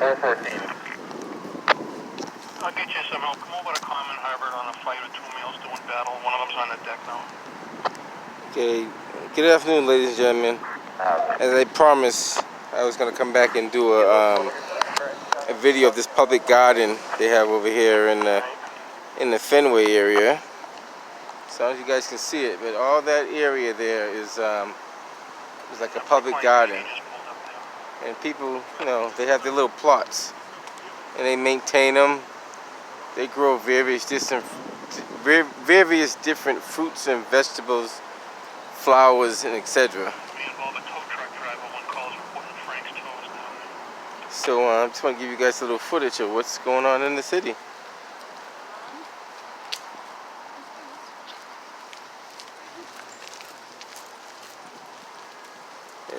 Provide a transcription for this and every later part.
414. I'll get you some help. Come over to Common Harvard on a flight with 2 males doing battle. One of them's on the deck now. Okay, good afternoon, ladies and gentlemen. As I promised, I was going to come back and do a video of this public garden they have over here in the Fenway area. So as you guys can see it, but all that area there is like a public garden. And people, you know, they have their little plots, and they maintain them. They grow various different fruits and vegetables, flowers, and etc. So I just want to give you guys a little footage of what's going on in the city.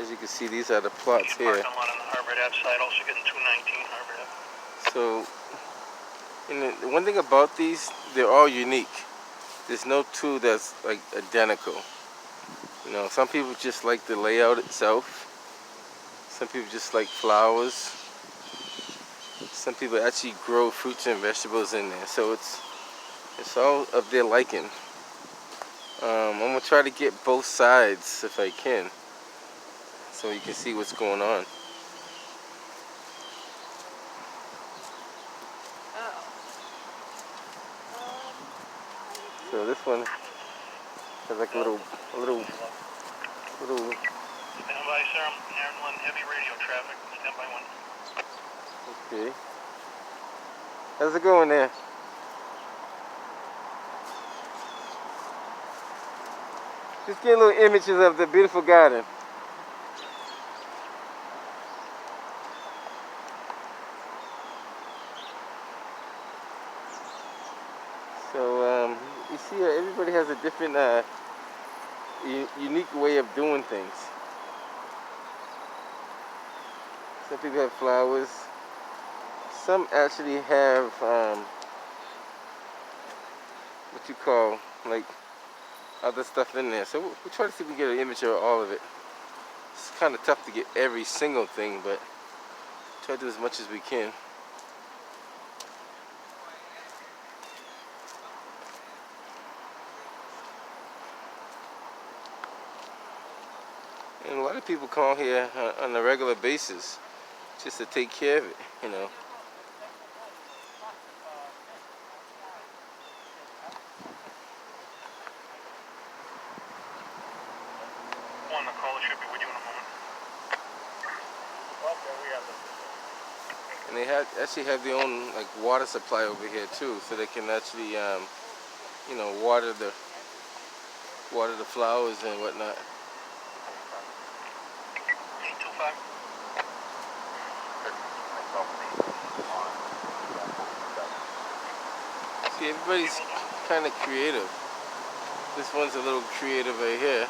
As you can see, these are the plots here. So, and the one thing about these, they're all unique. There's no two that's like identical. You know, some people just like the layout itself. Some people just like flowers. Some people actually grow fruits and vegetables in there. So it's all of their liking. I'm gonna try to get both sides if I can, so you can see what's going on. So this one has like a little. Stand by, sir. I'm handling heavy radio traffic. Stand by one. Okay. How's it going there? Just getting little images of the beautiful garden. So you see, everybody has a different, unique way of doing things. Some people have flowers. Some actually have what you call like other stuff in there. So we'll try to see if we can get an image of all of it. It's kind of tough to get every single thing, but try to do as much as we can. And a lot of people come here on a regular basis just to take care of it, you know. One, the caller should be with you in a moment. Okay, we have this. And they actually have their own like water supply over here too, so they can actually you know, water the flowers and whatnot. 825. See, everybody's kind of creative. This one's a little creative right here.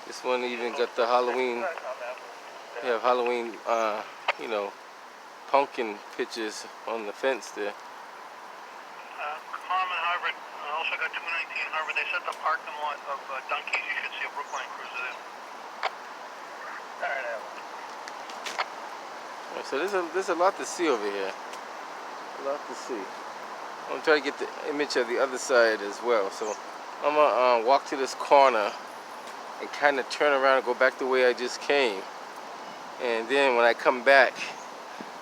This one even got the Halloween. They have Halloween, you know, pumpkin pictures on the fence there. Carmen Harvard. I also got 219 Harvard. They said the parking lot of Dunkies. You should see a Brookline cruiser there. All right, So there's a lot to see over here. A lot to see. I'm gonna try to get the image of the other side as well. So I'm gonna walk to this corner and kind of turn around and go back the way I just came. And then when I come back,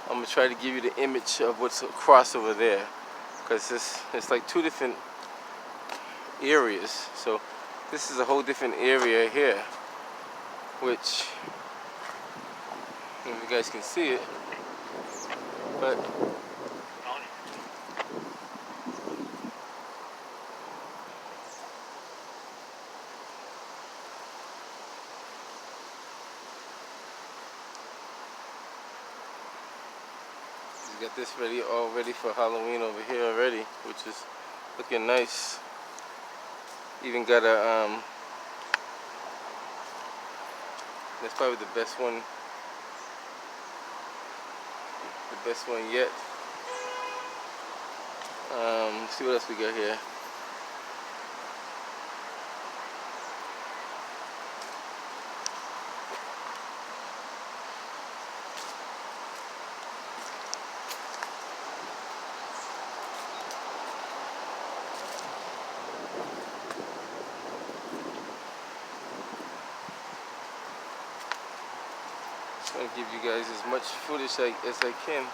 I'm gonna try to give you the image of what's across over there, because it's like two different areas. So this is a whole different area here, which, I don't know if you guys can see it, but we got this all ready for Halloween over here already, which is looking nice. Even got a that's probably the best one yet. Let's see what else we got here. I'm gonna give you guys as much footage as I can.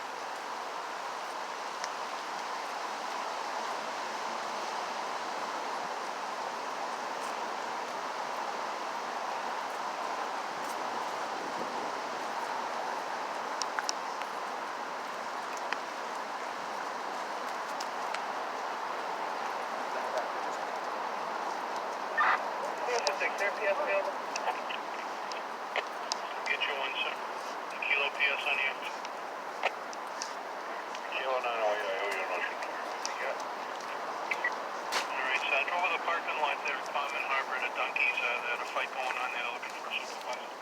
Get you one, sir. Kilo PS on you. Kilo 9, oh yeah, I owe you a notion. Yeah. Alright, so I drove over the parking lot there at Common Harbor at Dunkies. They had a fight going on there looking for a supervisor.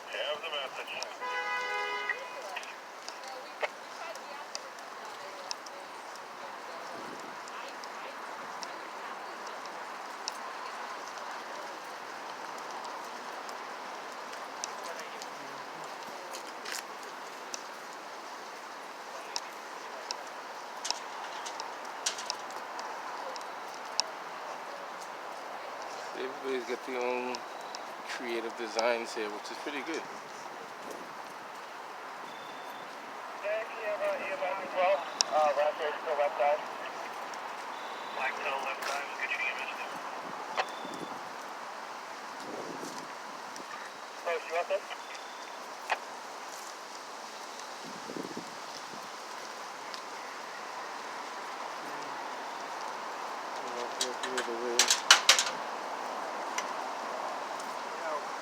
Have the message. Everybody's got their own creative designs here, which is pretty good. Right there, still left side. Black tail left side, we'll get you image there. Oh, you want this?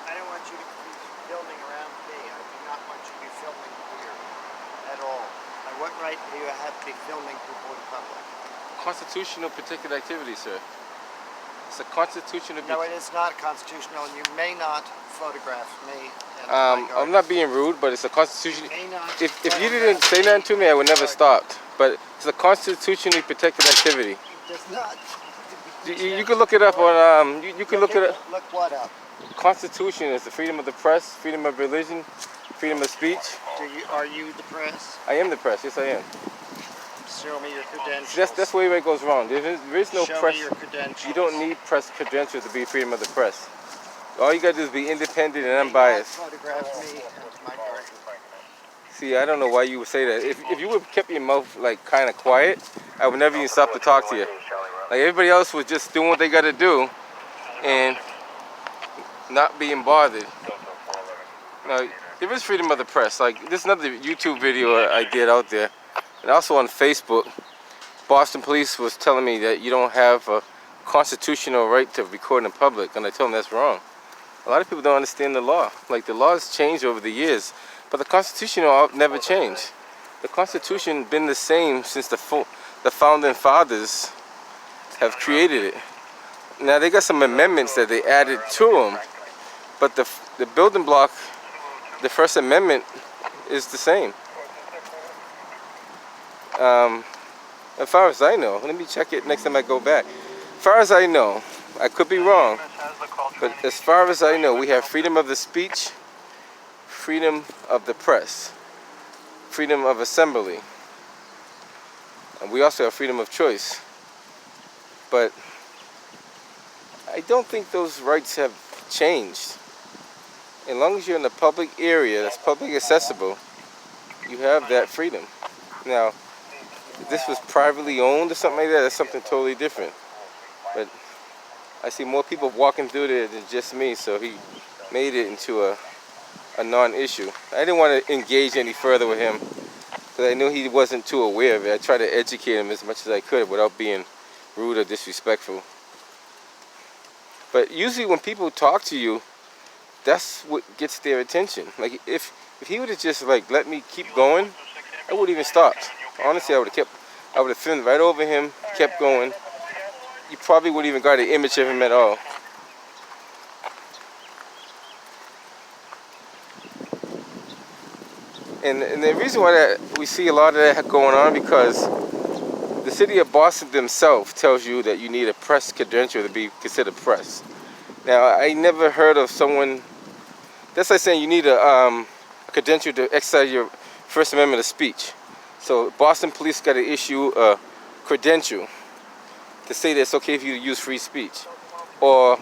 I don't want you to be filming around me. I do not want you to be filming here at all. By what right do you have to be filming people in public? Constitutional protected activity, sir. It's a constitutional. No, it is not constitutional, and you may not photograph me. And I'm not being rude, but it's a constitutional. You may not If you didn't say nothing to me, I would never stopped. But it's a constitutionally protected activity. It does not. You can look it up on. You can look it up. Look what up? Constitution is the freedom of the press, freedom of religion, freedom of speech. Are you the press? I am the press. Yes, I am. Show me your credentials. That's where it goes wrong. There is no Show press. me your credentials. You don't need press credentials to be freedom of the press. All you gotta do is be independent and You may not unbiased. photograph me and my garden. See, I don't know why you would say that. If you would have kept your mouth like kind of quiet, I would never even stop to talk to you. Like everybody else was just doing what they gotta do, and not being bothered. Now, there is freedom of the press. Like there's another YouTube video I did out there, and also on Facebook. Boston police was telling me that you don't have a constitutional right to record in public, and I told them that's wrong. A lot of people don't understand the law. Like the laws changed over the years, but the Constitution never changed. The Constitution been the same since the founding fathers have created it. Now they got some amendments that they added to them, but the building block, the First Amendment, is the same. As far as I know, let me check it next time I go back. As far as I know, I could be wrong, but as far as I know, we have freedom of the speech, freedom of the press, freedom of assembly, and we also have freedom of choice. But I don't think those rights have changed. As long as you're in a public area that's public accessible, you have that freedom. Now, if this was privately owned or something like that, that's something totally different. But I see more people walking through there than just me, so he made it into a non-issue. I didn't want to engage any further with him because I knew he wasn't too aware of it. I tried to educate him as much as I could without being rude or disrespectful. But usually when people talk to you, that's what gets their attention. Like if he would have just like let me keep going, I would have even stopped. Honestly, I would have thinned right over him, kept going. You probably wouldn't even got an image of him at all. And the reason why that we see a lot of that going on because the city of Boston themselves tells you that you need a press credential to be considered press. Now, I never heard of someone. That's like saying you need a credential to exercise your First Amendment of speech. So Boston police got to issue a credential to say that it's okay for you to use free speech. Or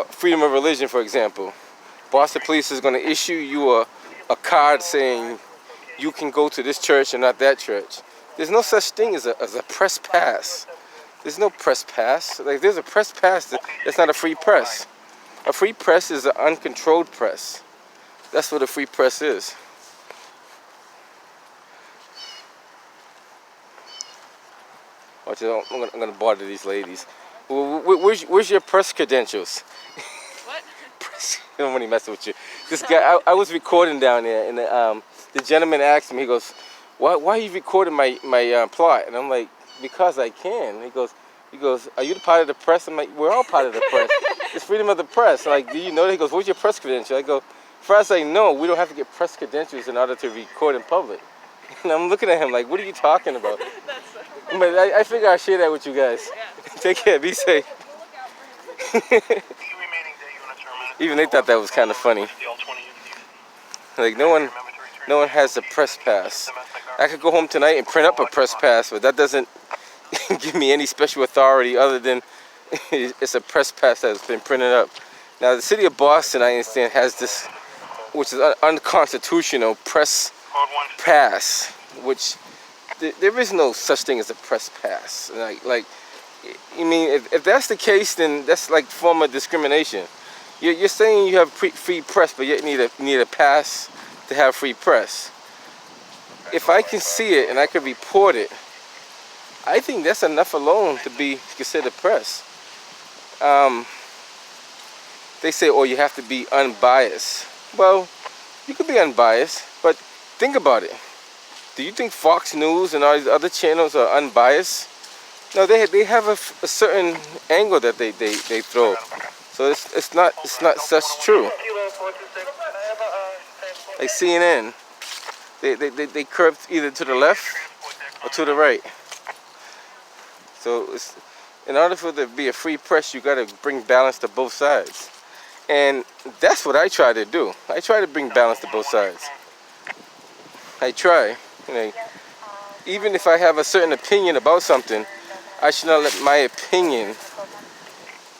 freedom of religion, for example. Boston police is going to issue you a card saying you can go to this church and not that church. There's no such thing as a press pass. There's no press pass. Like there's a press pass that's not a free press. A free press is an uncontrolled press. That's what a free press is. Watch it, I'm gonna bother these ladies. Where's your press credentials? What? I don't want to mess with you. This guy, I was recording down there, and the gentleman asked me, he goes, why are you recording my plot? And I'm like, because I can. He goes, are you the part of the press? I'm like, we're all part of the press. It's freedom of the press. Like, do you know that? He goes, what's your press credential? I go, first I know we don't have to get press credentials in order to record in public. And I'm looking at him like, what are you talking about? But I figure I'll share that with you guys. Yeah. Take care, be safe. Even they thought that was kind of funny. Like no one has a press pass. I could go home tonight and print up a press pass, but that doesn't give me any special authority other than it's a press pass that's been printed up. Now the city of Boston, I understand, has this, which is unconstitutional press pass, which there is no such thing as a press pass. Like, you mean if that's the case, then that's like form of discrimination. You're saying you have free press, but yet you need a pass to have free press. If I can see it and I can report it, I think that's enough alone to be considered press. They say, oh, you have to be unbiased. Well, you could be unbiased, but think about it. Do you think Fox News and all these other channels are unbiased? No, they have a certain angle that they throw. So it's not such true. Like CNN, they curve either to the left or to the right. So in order for there to be a free press, you got to bring balance to both sides. And that's what I try to do. I try to bring balance to both sides. I try. You know, even if I have a certain opinion about something, I should not let my opinion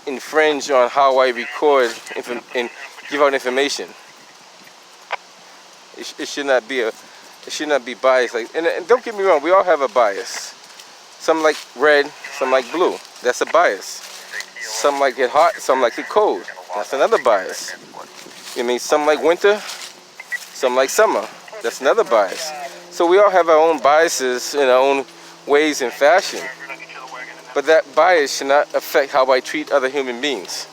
infringe on how I record and give out information. It should not be biased. Like, and don't get me wrong, we all have a bias. Some like red, some like blue. That's a bias. Some like it hot, some like it cold. That's another bias. You mean some like winter, some like summer. That's another bias. So we all have our own biases in our own ways and fashion. But that bias should not affect how I treat other human beings.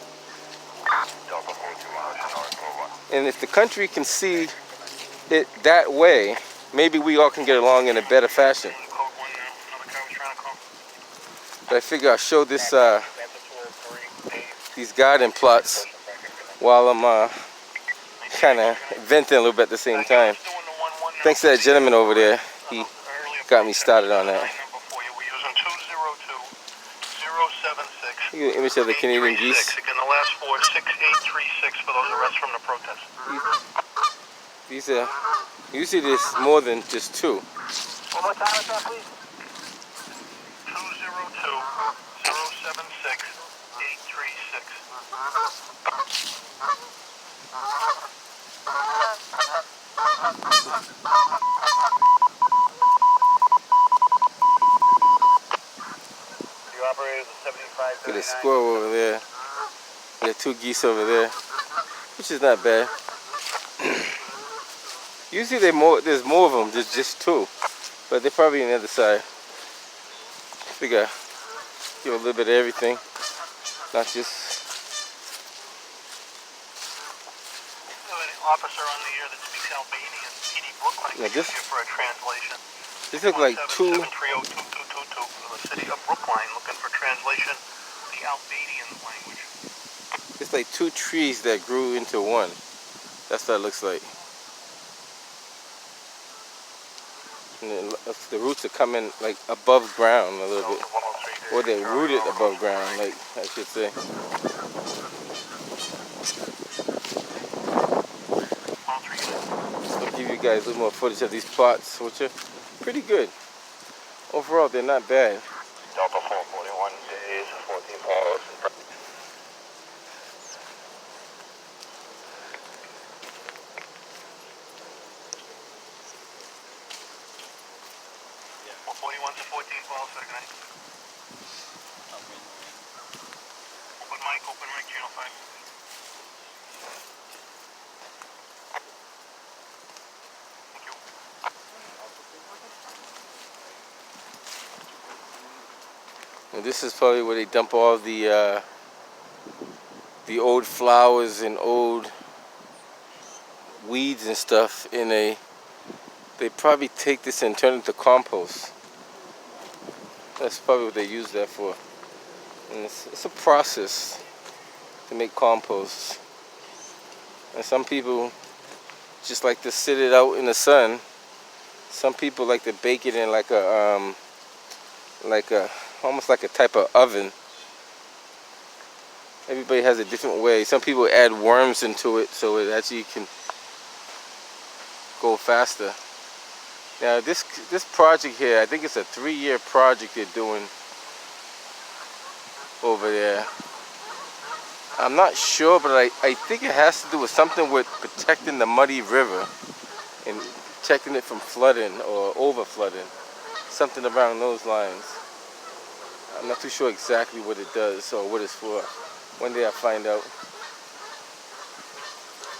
And if the country can see it that way, maybe we all can get along in a better fashion. But I figure I'll show this these garden plots while I'm kind of venting a little bit at the same time. Thanks to that gentleman over there, he got me started on that. You get an image of the Canadian geese. Again, the last four, 6836 for those arrests from the protest. These are usually there's more than just two. One more time, please. 202-076-836. You operated the 75. Get a squirrel over there. We got 2 geese over there, which is not bad. Usually there's more of them, there's just 2. But they're probably on the other side. Figure give a little bit of everything, not just. You have an officer on the air that speaks Albanian, PD Brookline. Now this, here for a translation. this looks like 2. 730-2222 for the city of Brookline, looking for translation, the Albanian language. It's like 2 trees that grew into one. That's what it looks like. And the roots are coming like above ground a little bit. Or they're rooted above ground, like I should say. I'll give you guys a little more footage of these plots, which are pretty good. Overall, they're not bad. Delta 441 days, 14 miles. 41 to 14 calls for the night. Open mic, channel 5. Thank you. And this is probably where they dump all the old flowers and old weeds and stuff in a. They probably take this and turn it into compost. That's probably what they use that for. And it's a process to make compost. And some people just like to sit it out in the sun. Some people like to bake it in like a almost like a type of oven. Everybody has a different way. Some people add worms into it so it actually can go faster. Now this project here, I think it's a 3-year project they're doing over there. I'm not sure, but I think it has to do with something with protecting the muddy river and protecting it from flooding or over flooding. Something around those lines. I'm not too sure exactly what it does or what it's for. One day I'll find out.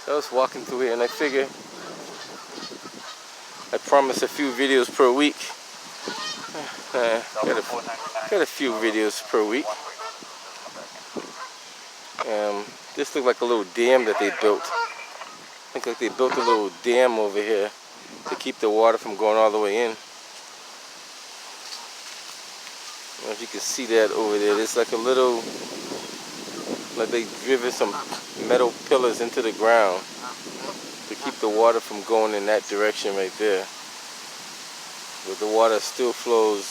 So I was walking through here and I figured I promise a few videos per week. Got a few videos per week. This looks like a little dam that they built. Looks like they built a little dam over here to keep the water from going all the way in. I don't know if you can see that over there. There's like a little, like they driven some metal pillars into the ground to keep the water from going in that direction right there. But the water still flows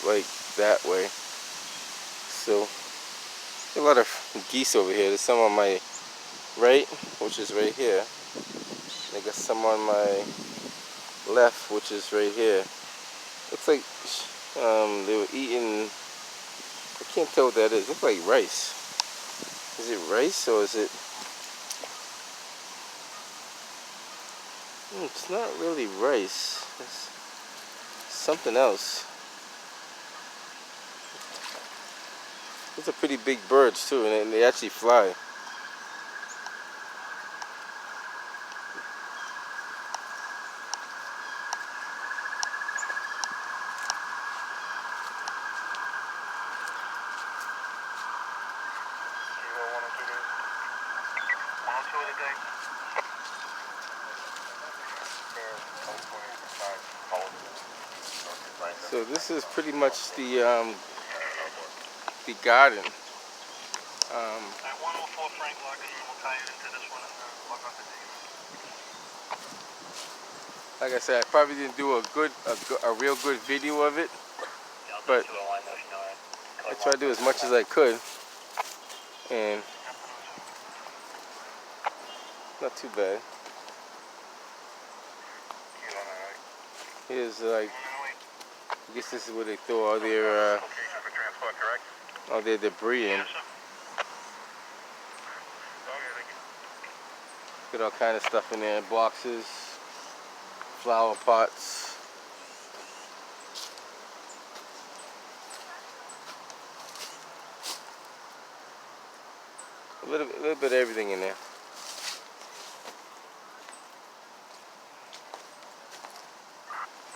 like that way. So, a lot of geese over here. There's some on my right, which is right here. They got some on my left, which is right here. Looks like they were eating, I can't tell what that is. Looks like rice. Is it rice or is it? It's not really rice. It's something else. Those are pretty big birds too, and they actually fly. So this is pretty much the garden. At 104 Frank logging in, we'll tie it into this one and log off the date. Like I said, I probably didn't do a real good video of it, but I tried to do as much as I could, and not too bad. Here's like, I guess this is where they throw all their debris in. Got all kind of stuff in there, boxes, flower pots. A little bit of everything in there.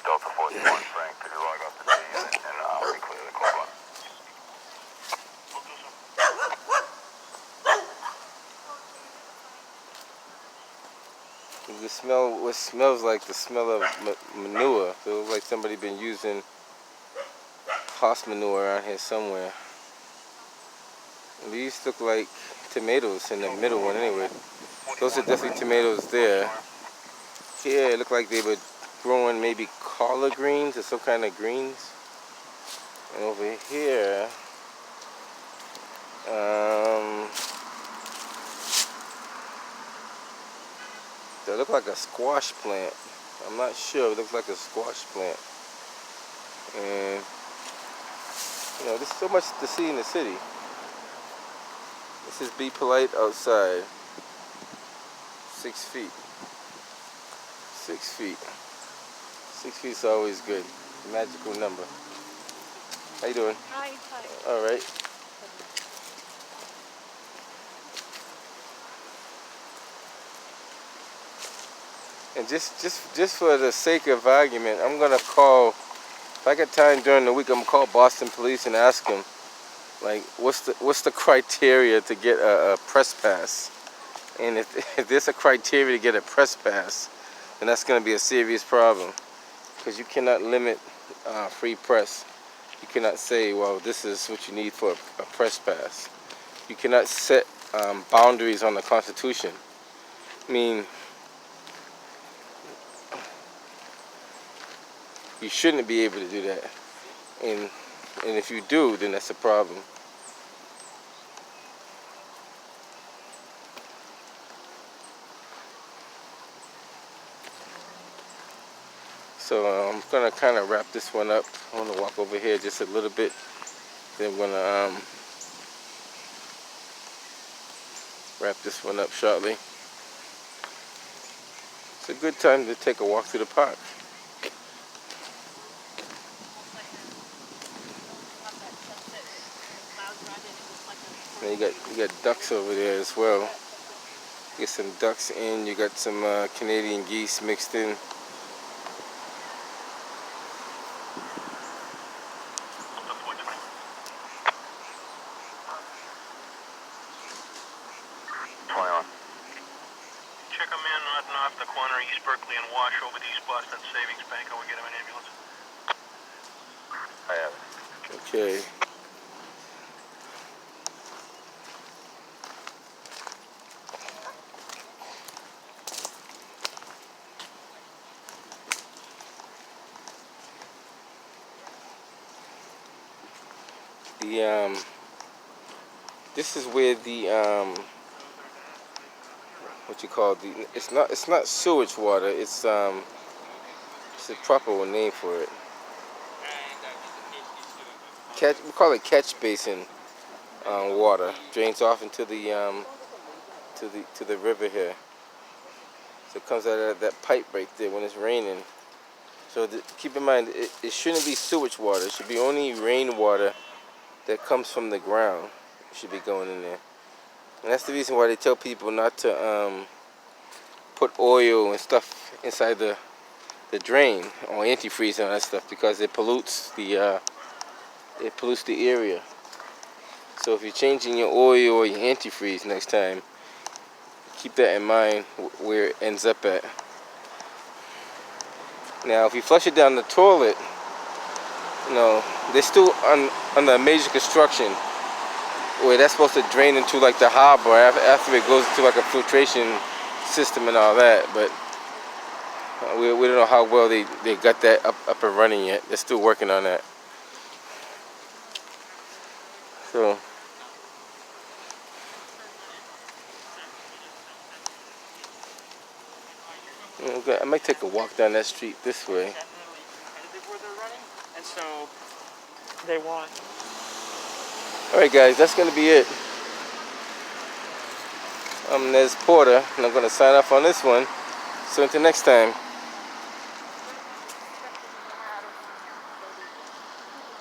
Delta 41, Frank, could you log off the C unit and we clear the call line? We'll do so. The smell, what smells like the smell of manure. So it looks like somebody been using horse manure around here somewhere. And these look like tomatoes in the middle one anyway. Those are definitely tomatoes there. Here it looked like they were growing maybe collard greens or some kind of greens. And over here, they look like a squash plant. I'm not sure. It looks like a squash plant. And you know, there's so much to see in the city. This is Be Polite outside. 6 feet. 6 feet. 6 feet is always good. Magical number. How you doing? Hi. All right. And just for the sake of argument, I'm gonna call. If I get time during the week, I'm gonna call Boston Police and ask them, like, what's the criteria to get a press pass? And if there's a criteria to get a press pass, then that's gonna be a serious problem, because you cannot limit free press. You cannot say, well, this is what you need for a press pass. You cannot set boundaries on the Constitution. I mean, you shouldn't be able to do that. And if you do, then that's a problem. So I'm gonna kind of wrap this one up. I'm gonna walk over here just a little bit. Then I'm gonna wrap this one up shortly. It's a good time to take a walk through the park. And you got ducks over there as well. You get some ducks in. You got some Canadian geese mixed in. Check them in off the corner of East Berkeley and Wash over to East Boston Savings Bank, and we'll get them an ambulance. I have it. Okay. This is where the what you call it's not sewage water. It's a proper name for it. We call it catch basin water. Drains off into the to the river here. So it comes out of that pipe right there when it's raining. So keep in mind, it shouldn't be sewage water. It should be only rainwater that comes from the ground. Should be going in there. And that's the reason why they tell people not to put oil and stuff inside the drain, or antifreeze and all that stuff, because it pollutes the area. So if you're changing your oil or your antifreeze next time, keep that in mind where it ends up at. Now, if you flush it down the toilet, you know, they're still under major construction, where that's supposed to drain into like the harbor after it goes into like a filtration system and all that. But we don't know how well they got that up and running yet. They're still working on that. So okay, I might take a walk down that street this way. And so they want. Alright guys, that's going to be it. I'm Nez Porter, and I'm going to sign off on this one. So until next time.